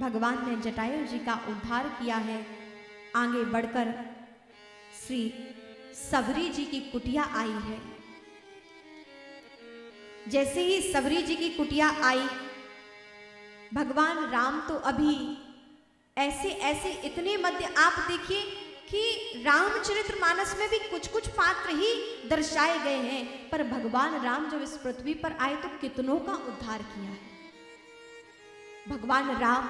भगवान ने जटायु जी का उद्धार किया है। आगे बढ़कर श्री सबरी जी की कुटिया आई है। जैसे ही सबरी जी की कुटिया आई, भगवान राम तो अभी ऐसे ऐसे इतने मध्य, आप देखिए कि रामचरितमानस में भी कुछ कुछ पात्र ही दर्शाए गए हैं, पर भगवान राम जब इस पृथ्वी पर आए तो कितनों का उद्धार किया है। भगवान राम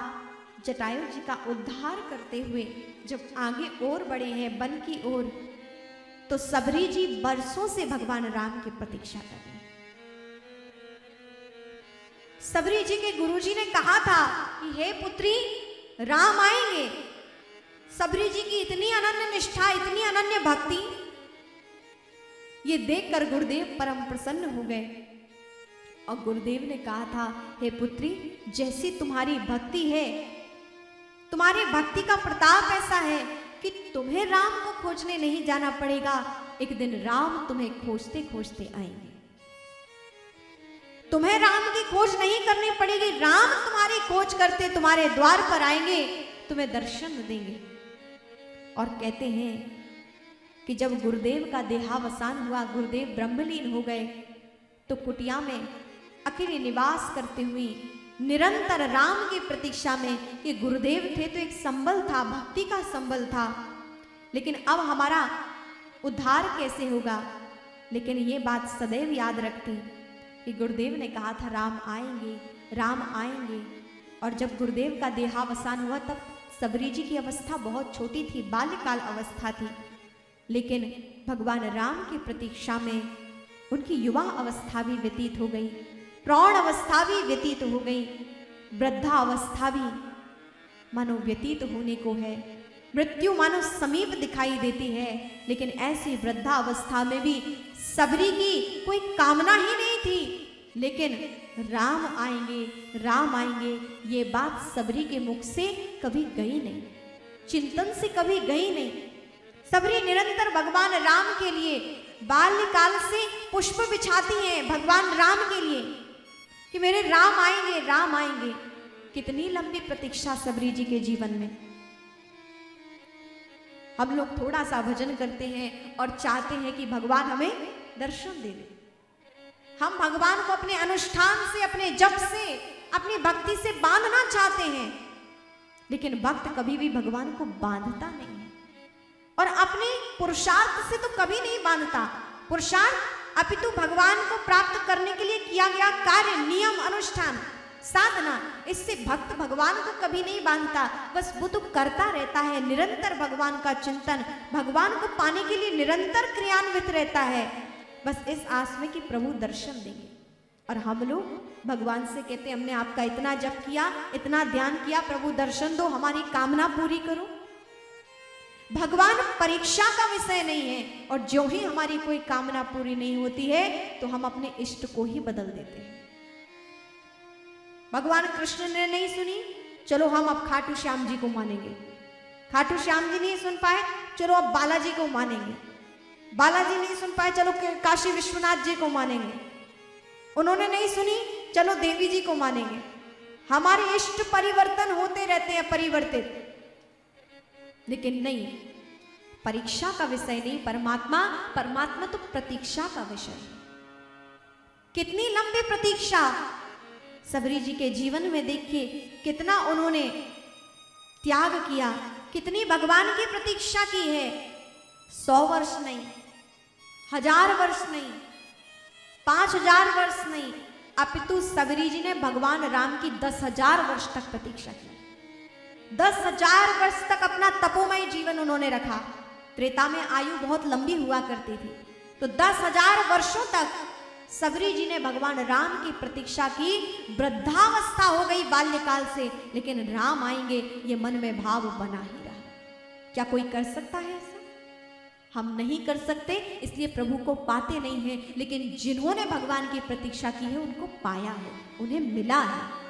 जटायु जी का उद्धार करते हुए जब आगे और बढ़े हैं वन की ओर, तो सबरी जी बरसों से भगवान राम की प्रतीक्षा कर रहे हैं। सबरी जी के गुरुजी ने कहा था कि हे पुत्री, राम आएंगे। सबरी जी की इतनी अनन्य निष्ठा, इतनी अनन्य भक्ति, ये देखकर गुरुदेव परम प्रसन्न हो गए और गुरुदेव ने कहा था, हे पुत्री, जैसी तुम्हारी भक्ति है, तुम्हारी भक्ति का प्रताप ऐसा है कि तुम्हें राम को खोजने नहीं जाना पड़ेगा। एक दिन राम तुम्हें खोजते खोजते आएंगे। तुम्हें राम की खोज नहीं करनी पड़ेगी, राम तुम्हारी खोज करते तुम्हारे द्वार पर आएंगे, तुम्हें दर्शन देंगे। और कहते हैं कि जब गुरुदेव का देहावसान हुआ, गुरुदेव ब्रह्मलीन हो गए, तो कुटिया में अकेले निवास करते हुए निरंतर राम की प्रतीक्षा में, ये गुरुदेव थे तो एक संबल था, भक्ति का संबल था, लेकिन अब हमारा उद्धार कैसे होगा। लेकिन ये बात सदैव याद रखती कि गुरुदेव ने कहा था राम आएंगे, राम आएंगे। और जब गुरुदेव का देहावसान हुआ तब सबरी जी की अवस्था बहुत छोटी थी, बाल्यकाल अवस्था थी, लेकिन भगवान राम की प्रतीक्षा में उनकी युवा अवस्था भी व्यतीत हो गई, प्रौढ़ अवस्था भी व्यतीत हो गई, वृद्धा अवस्था भी मानो व्यतीत होने को है, मृत्यु मानो समीप दिखाई देती है। लेकिन ऐसी वृद्धा अवस्था में भी सबरी की कोई कामना ही नहीं थी, लेकिन राम आएंगे, राम आएंगे, ये बात सबरी के मुख से कभी गई नहीं, चिंतन से कभी गई नहीं। सबरी निरंतर भगवान राम के लिए बाल्यकाल से पुष्प बिछाती हैं भगवान राम के लिए कि मेरे राम आएंगे, राम आएंगे। कितनी लंबी प्रतीक्षा सबरी जी के जीवन में। हम लोग थोड़ा सा भजन करते हैं और चाहते हैं कि भगवान हमें दर्शन दे दे। हम भगवान को अपने अनुष्ठान से, अपने जप से, अपनी भक्ति से बांधना चाहते हैं, लेकिन भक्त कभी भी भगवान को बांधता नहीं है और अपने पुरुषार्थ से तो कभी नहीं बांधता। पुरुषार्थ अपितु भगवान को प्राप्त करने के लिए किया गया कार्य, नियम, अनुष्ठान, साधना, इससे भक्त भगवान को कभी नहीं बांधता। बस वो तो करता रहता है, निरंतर भगवान का चिंतन, भगवान को पाने के लिए निरंतर क्रियान्वित रहता है, बस इस आस में कि प्रभु दर्शन देंगे। और हम लोग भगवान से कहते हैं हमने आपका इतना जप किया, इतना ध्यान किया, प्रभु दर्शन दो, हमारी कामना पूरी करो। भगवान परीक्षा का विषय नहीं है, और जो ही हमारी कोई कामना पूरी नहीं होती है तो हम अपने इष्ट को ही बदल देते हैं। भगवान कृष्ण ने नहीं सुनी, चलो हम अब खाटू श्याम जी को मानेंगे। खाटू श्याम जी नहीं सुन पाए, चलो अब बालाजी को मानेंगे। बालाजी नहीं सुन पाए, चलो काशी विश्वनाथ जी को मानेंगे। उन्होंने नहीं सुनी, चलो देवी जी को मानेंगे। हमारे इष्ट परिवर्तन होते रहते हैं, परिवर्तित। लेकिन नहीं, परीक्षा का विषय नहीं परमात्मा, परमात्मा तो प्रतीक्षा का विषय है। कितनी लंबी प्रतीक्षा सबरी जी के जीवन में देखिए, कितना उन्होंने त्याग किया, कितनी भगवान की प्रतीक्षा की है। 100 वर्ष नहीं, 1000 वर्ष नहीं, 5000 वर्ष नहीं, अपितु सबरी जी ने भगवान राम की 10,000 वर्ष तक प्रतीक्षा की। 10,000 वर्ष तक अपना तपोमय जीवन उन्होंने रखा। त्रेता में आयु बहुत लंबी हुआ करती थी, तो 10,000 वर्षों तक सबरी जी ने भगवान राम की प्रतीक्षा की। वृद्धावस्था हो गई बाल्यकाल से, लेकिन राम आएंगे ये मन में भाव बना ही रहा। क्या कोई कर सकता है ऐसा? हम नहीं कर सकते, इसलिए प्रभु को पाते नहीं हैं। लेकिन जिन्होंने भगवान की प्रतीक्षा की है उनको पाया है, उन्हें मिला है।